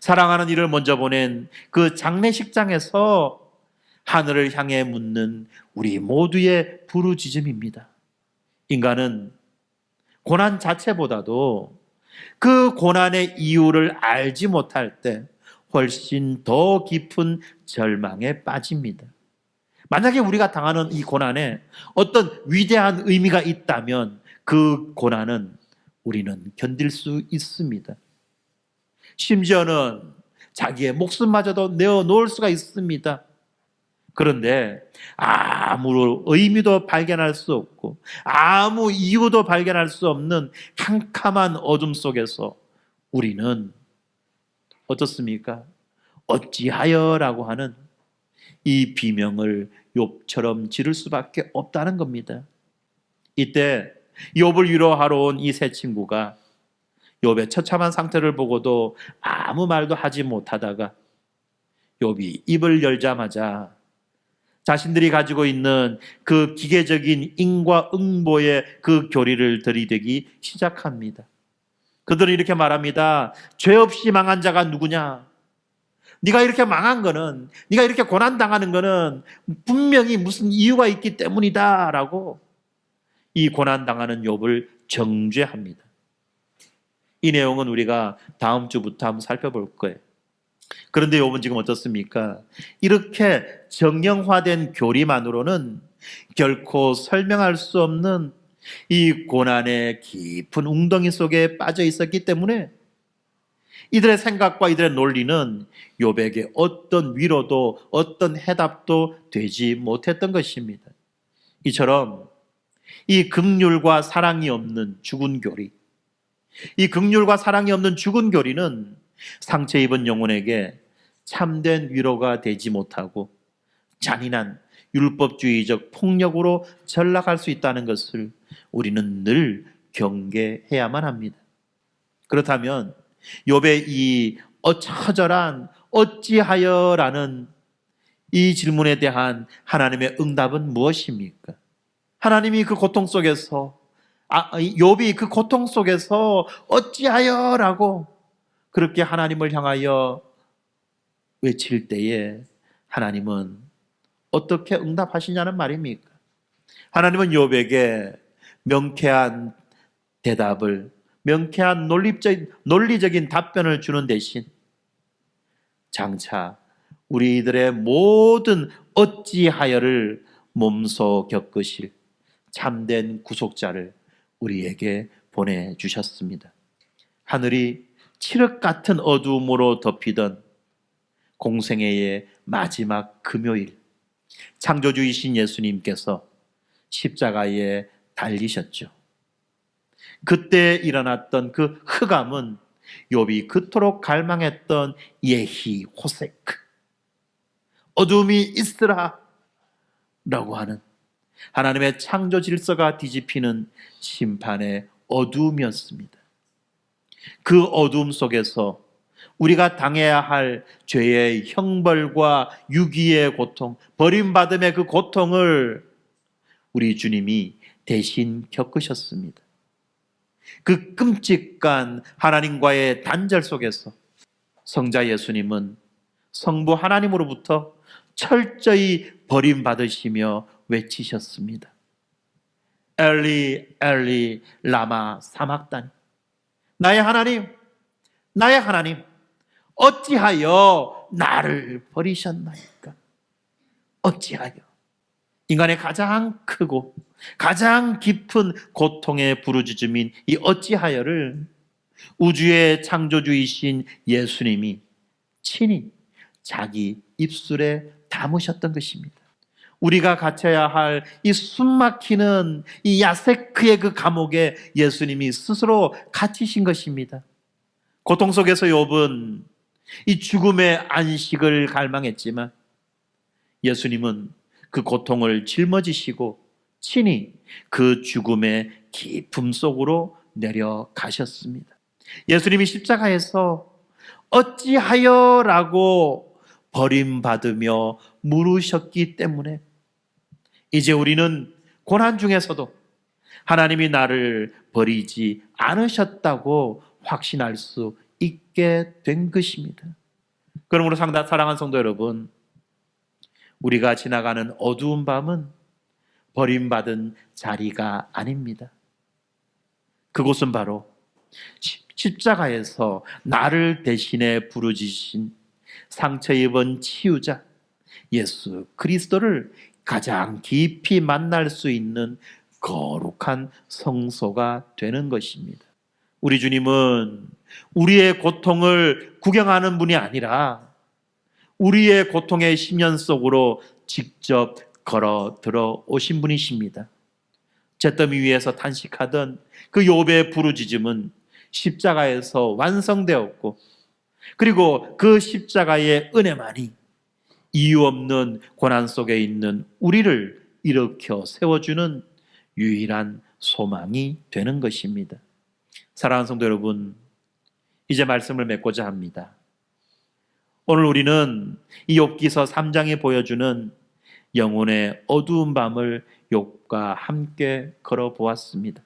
사랑하는 이를 먼저 보낸 그 장례식장에서 하늘을 향해 묻는 우리 모두의 부르짖음입니다. 인간은 고난 자체보다도 그 고난의 이유를 알지 못할 때 훨씬 더 깊은 절망에 빠집니다. 만약에 우리가 당하는 이 고난에 어떤 위대한 의미가 있다면 그 고난은 우리는 견딜 수 있습니다. 심지어는 자기의 목숨마저도 내어놓을 수가 있습니다. 그런데 아무 의미도 발견할 수 없고 아무 이유도 발견할 수 없는 캄캄한 어둠 속에서 우리는 어떻습니까? 어찌하여라고 하는 이 비명을 욥처럼 지를 수밖에 없다는 겁니다. 이때 욥을 위로하러 온 이 세 친구가 욥의 처참한 상태를 보고도 아무 말도 하지 못하다가 욥이 입을 열자마자 자신들이 가지고 있는 그 기계적인 인과응보의 그 교리를 들이대기 시작합니다. 그들은 이렇게 말합니다. 죄 없이 망한 자가 누구냐? 네가 이렇게 망한 거는, 네가 이렇게 고난당하는 거는 분명히 무슨 이유가 있기 때문이다 라고 이 고난당하는 욥을 정죄합니다. 이 내용은 우리가 다음 주부터 한번 살펴볼 거예요. 그런데 욥은 지금 어떻습니까? 이렇게 정형화된 교리만으로는 결코 설명할 수 없는 이 고난의 깊은 웅덩이 속에 빠져 있었기 때문에 이들의 생각과 이들의 논리는 욥에게 어떤 위로도 어떤 해답도 되지 못했던 것입니다. 이처럼 이 긍휼과 사랑이 없는 죽은 교리, 이 긍휼과 사랑이 없는 죽은 교리는 상처 입은 영혼에게 참된 위로가 되지 못하고 잔인한 율법주의적 폭력으로 전락할 수 있다는 것을 우리는 늘 경계해야만 합니다. 그렇다면 욥의 이 처절한 어찌하여라는 이 질문에 대한 하나님의 응답은 무엇입니까? 하나님이 그 고통 속에서 욥이 그 고통 속에서 어찌하여라고 그렇게 하나님을 향하여 외칠 때에 하나님은 어떻게 응답하시냐는 말입니까? 하나님은 욥에게 명쾌한 대답을, 명쾌한 논리적인 답변을 주는 대신 장차 우리들의 모든 어찌하여를 몸소 겪으실 참된 구속자를 우리에게 보내주셨습니다. 하늘이 칠흑 같은 어두움으로 덮이던 공생애의 마지막 금요일, 창조주이신 예수님께서 십자가에 달리셨죠. 그때 일어났던 그 흑암은 욥이 그토록 갈망했던 예히 호세크, 어둠이 있으라 라고 하는 하나님의 창조 질서가 뒤집히는 심판의 어둠이었습니다. 그 어둠 속에서 우리가 당해야 할 죄의 형벌과 유기의 고통, 버림받음의 그 고통을 우리 주님이 대신 겪으셨습니다. 그 끔찍한 하나님과의 단절 속에서 성자 예수님은 성부 하나님으로부터 철저히 버림받으시며 외치셨습니다. 엘리 엘리 라마 사막다니, 나의 하나님, 나의 하나님, 어찌하여 나를 버리셨나이까? 어찌하여? 인간의 가장 크고 가장 깊은 고통의 부르짖음인 이 어찌하여를 우주의 창조주이신 예수님이 친히 자기 입술에 담으셨던 것입니다. 우리가 갇혀야 할 이 숨막히는 이 야세크의 그 감옥에 예수님이 스스로 갇히신 것입니다. 고통 속에서 욥은 이 죽음의 안식을 갈망했지만 예수님은 그 고통을 짊어지시고 친히 그 죽음의 깊음 속으로 내려가셨습니다. 예수님이 십자가에서 어찌하여라고 버림받으며 물으셨기 때문에 이제 우리는 고난 중에서도 하나님이 나를 버리지 않으셨다고 확신할 수 있게 된 것입니다. 그러므로 사랑하는 성도 여러분, 우리가 지나가는 어두운 밤은 버림받은 자리가 아닙니다. 그곳은 바로 십자가에서 나를 대신해 부르짖으신 상처 입은 치유자 예수 그리스도를 가장 깊이 만날 수 있는 거룩한 성소가 되는 것입니다. 우리 주님은 우리의 고통을 구경하는 분이 아니라 우리의 고통의 심연 속으로 직접 걸어 들어오신 분이십니다. 잿더미 위에서 탄식하던 그 욥의 부르짖음은 십자가에서 완성되었고, 그리고 그 십자가의 은혜만이 이유 없는 고난 속에 있는 우리를 일으켜 세워주는 유일한 소망이 되는 것입니다. 사랑하는 성도 여러분, 이제 말씀을 맺고자 합니다. 오늘 우리는 이 욥기서 3장이 보여주는 영혼의 어두운 밤을 욥과 함께 걸어보았습니다.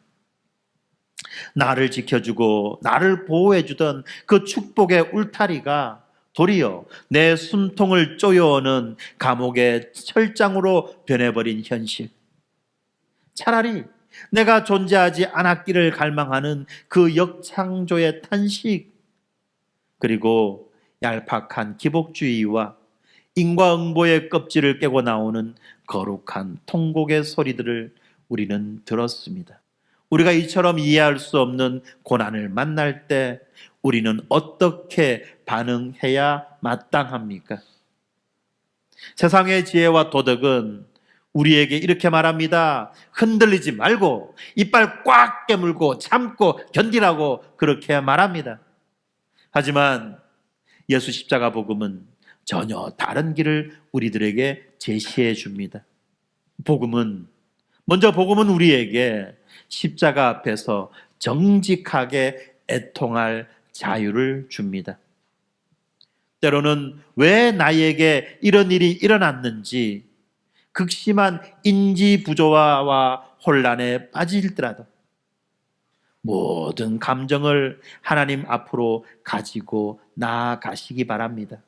나를 지켜주고 나를 보호해주던 그 축복의 울타리가 도리어 내 숨통을 쪼여오는 감옥의 철장으로 변해버린 현실. 차라리 내가 존재하지 않았기를 갈망하는 그 역창조의 탄식, 그리고 얄팍한 기복주의와 인과응보의 껍질을 깨고 나오는 거룩한 통곡의 소리들을 우리는 들었습니다. 우리가 이처럼 이해할 수 없는 고난을 만날 때 우리는 어떻게 반응해야 마땅합니까? 세상의 지혜와 도덕은 우리에게 이렇게 말합니다. 흔들리지 말고 이빨 꽉 깨물고 참고 견디라고 그렇게 말합니다. 하지만 예수 십자가 복음은 전혀 다른 길을 우리들에게 제시해 줍니다. 먼저 복음은 우리에게 십자가 앞에서 정직하게 애통할 자유를 줍니다. 때로는 왜 나에게 이런 일이 일어났는지 극심한 인지 부조화와 혼란에 빠질더라도 모든 감정을 하나님 앞으로 가지고 나아가시기 바랍니다.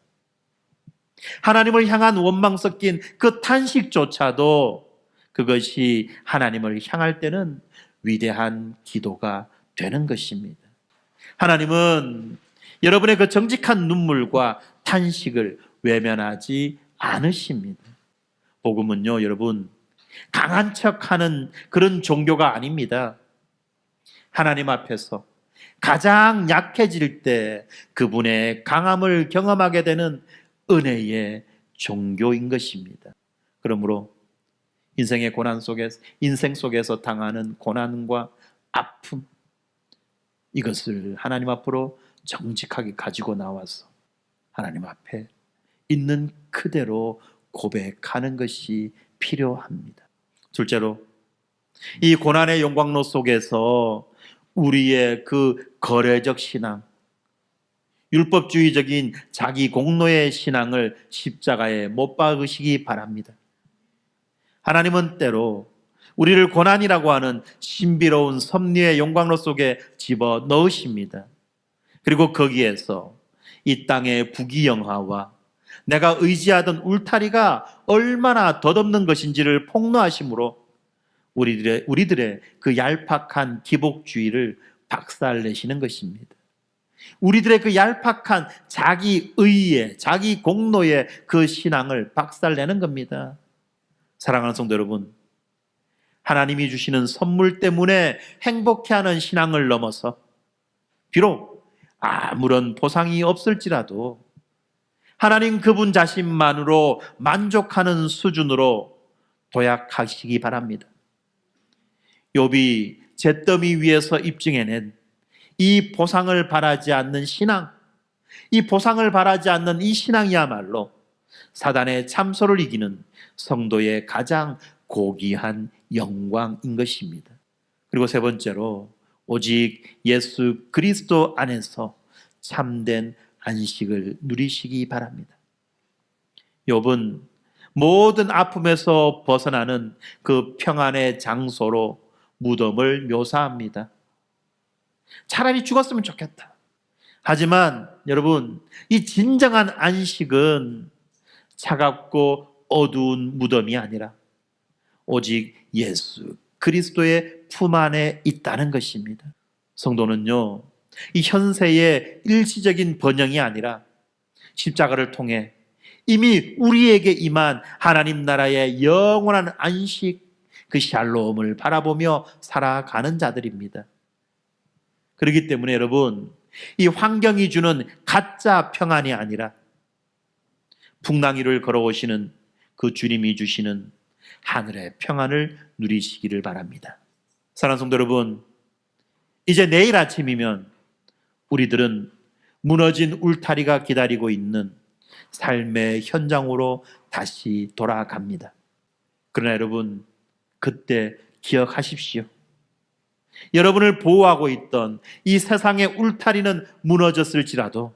하나님을 향한 원망 섞인 그 탄식조차도 그것이 하나님을 향할 때는 위대한 기도가 되는 것입니다. 하나님은 여러분의 그 정직한 눈물과 탄식을 외면하지 않으십니다. 복음은요, 여러분, 강한 척하는 그런 종교가 아닙니다. 하나님 앞에서 가장 약해질 때 그분의 강함을 경험하게 되는 은혜의 종교인 것입니다. 그러므로 인생 속에서 당하는 고난과 아픔, 이것을 하나님 앞으로 정직하게 가지고 나와서 하나님 앞에 있는 그대로 고백하는 것이 필요합니다. 둘째로, 이 고난의 용광로 속에서 우리의 그 거래적 신앙, 율법주의적인 자기 공로의 신앙을 십자가에 못 박으시기 바랍니다. 하나님은 때로 우리를 고난이라고 하는 신비로운 섭리의 용광로 속에 집어 넣으십니다. 그리고 거기에서 이 땅의 부귀영화와 내가 의지하던 울타리가 얼마나 덧없는 것인지를 폭로하심으로 우리들의 그 얄팍한 기복주의를 박살내시는 것입니다. 우리들의 그 얄팍한 자기 의의, 자기 공로의 그 신앙을 박살내는 겁니다. 사랑하는 성도 여러분, 하나님이 주시는 선물 때문에 행복해하는 신앙을 넘어서 비록 아무런 보상이 없을지라도 하나님 그분 자신만으로 만족하는 수준으로 도약하시기 바랍니다. 욥이 잿더미 위에서 입증해낸 이 보상을 바라지 않는 신앙, 이 보상을 바라지 않는 이 신앙이야말로 사단의 참소를 이기는 성도의 가장 고귀한 영광인 것입니다. 그리고 세 번째로, 오직 예수 그리스도 안에서 참된 안식을 누리시기 바랍니다. 욥은 모든 아픔에서 벗어나는 그 평안의 장소로 무덤을 묘사합니다. 차라리 죽었으면 좋겠다. 하지만 여러분, 이 진정한 안식은 차갑고 어두운 무덤이 아니라 오직 예수 그리스도의 품 안에 있다는 것입니다. 성도는요, 이 현세의 일시적인 번영이 아니라 십자가를 통해 이미 우리에게 임한 하나님 나라의 영원한 안식, 그 샬롬을 바라보며 살아가는 자들입니다. 그렇기 때문에 여러분, 이 환경이 주는 가짜 평안이 아니라 풍랑위를 걸어오시는 그 주님이 주시는 하늘의 평안을 누리시기를 바랍니다. 사랑하는 성도 여러분, 이제 내일 아침이면 우리들은 무너진 울타리가 기다리고 있는 삶의 현장으로 다시 돌아갑니다. 그러나 여러분, 그때 기억하십시오. 여러분을 보호하고 있던 이 세상의 울타리는 무너졌을지라도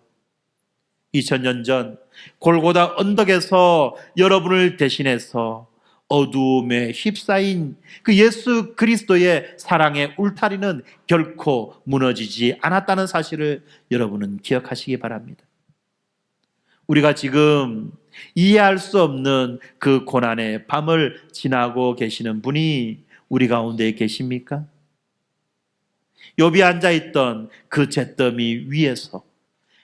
2000년 전 골고다 언덕에서 여러분을 대신해서 어두움에 휩싸인 그 예수 그리스도의 사랑의 울타리는 결코 무너지지 않았다는 사실을 여러분은 기억하시기 바랍니다. 우리가 지금 이해할 수 없는 그 고난의 밤을 지나고 계시는 분이 우리 가운데 계십니까? 욥이 앉아있던 그 잿더미 위에서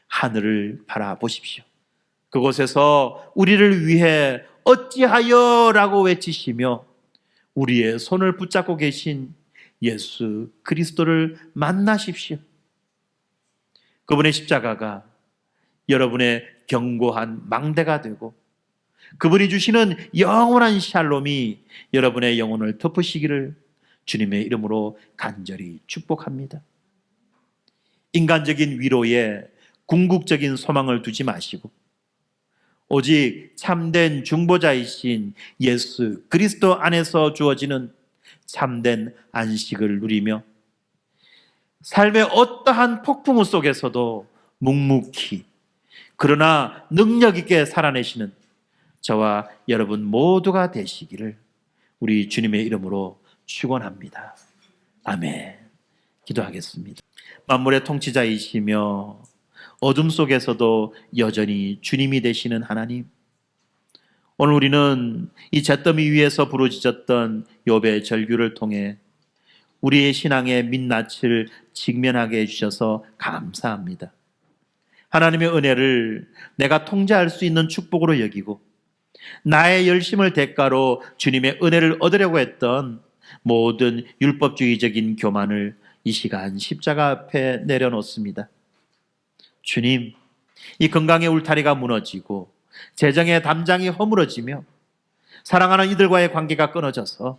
하늘을 바라보십시오. 그곳에서 우리를 위해 어찌하여 라고 외치시며 우리의 손을 붙잡고 계신 예수 그리스도를 만나십시오. 그분의 십자가가 여러분의 견고한 망대가 되고 그분이 주시는 영원한 샬롬이 여러분의 영혼을 덮으시기를 주님의 이름으로 간절히 축복합니다. 인간적인 위로에 궁극적인 소망을 두지 마시고 오직 참된 중보자이신 예수 그리스도 안에서 주어지는 참된 안식을 누리며 삶의 어떠한 폭풍우 속에서도 묵묵히 그러나 능력 있게 살아내시는 저와 여러분 모두가 되시기를 우리 주님의 이름으로 축원합니다. 아멘. 기도하겠습니다. 만물의 통치자이시며 어둠 속에서도 여전히 주님이 되시는 하나님, 오늘 우리는 이 잿더미 위에서 부르짖었던 욥의 절규를 통해 우리의 신앙의 민낯을 직면하게 해주셔서 감사합니다. 하나님의 은혜를 내가 통제할 수 있는 축복으로 여기고 나의 열심을 대가로 주님의 은혜를 얻으려고 했던 모든 율법주의적인 교만을 이 시간 십자가 앞에 내려놓습니다. 주님, 이 건강의 울타리가 무너지고 재정의 담장이 허물어지며 사랑하는 이들과의 관계가 끊어져서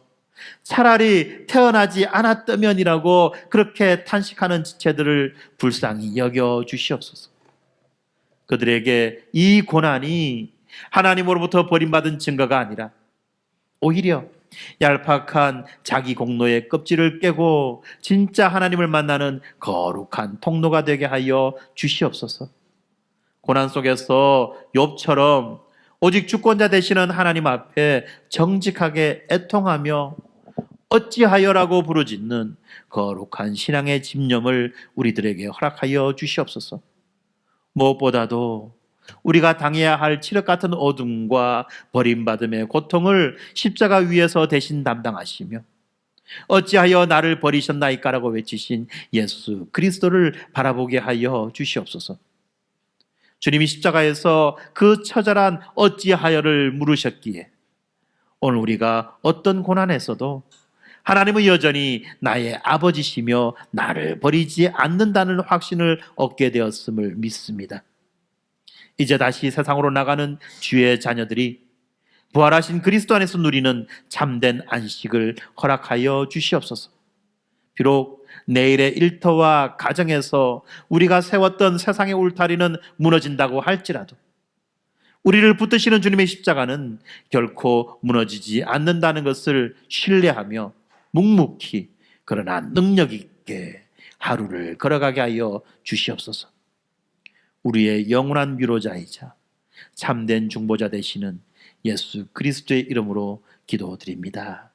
차라리 태어나지 않았다면이라고 그렇게 탄식하는 지체들을 불쌍히 여겨 주시옵소서. 그들에게 이 고난이 하나님으로부터 버림받은 증거가 아니라 오히려 얄팍한 자기 공로의 껍질을 깨고 진짜 하나님을 만나는 거룩한 통로가 되게 하여 주시옵소서. 고난 속에서 욥처럼 오직 주권자 되시는 하나님 앞에 정직하게 애통하며 어찌하여라고 부르짖는 거룩한 신앙의 집념을 우리들에게 허락하여 주시옵소서. 무엇보다도 우리가 당해야 할 칠흑 같은 어둠과 버림받음의 고통을 십자가 위에서 대신 담당하시며 어찌하여 나를 버리셨나이까라고 외치신 예수 그리스도를 바라보게 하여 주시옵소서. 주님이 십자가에서 그 처절한 어찌하여를 물으셨기에 오늘 우리가 어떤 고난에서도 하나님은 여전히 나의 아버지시며 나를 버리지 않는다는 확신을 얻게 되었음을 믿습니다. 이제 다시 세상으로 나가는 주의 자녀들이 부활하신 그리스도 안에서 누리는 참된 안식을 허락하여 주시옵소서. 비록 내일의 일터와 가정에서 우리가 세웠던 세상의 울타리는 무너진다고 할지라도 우리를 붙드시는 주님의 십자가는 결코 무너지지 않는다는 것을 신뢰하며 묵묵히 그러나 능력 있게 하루를 걸어가게 하여 주시옵소서. 우리의 영원한 위로자이자 참된 중보자 되시는 예수 그리스도의 이름으로 기도드립니다.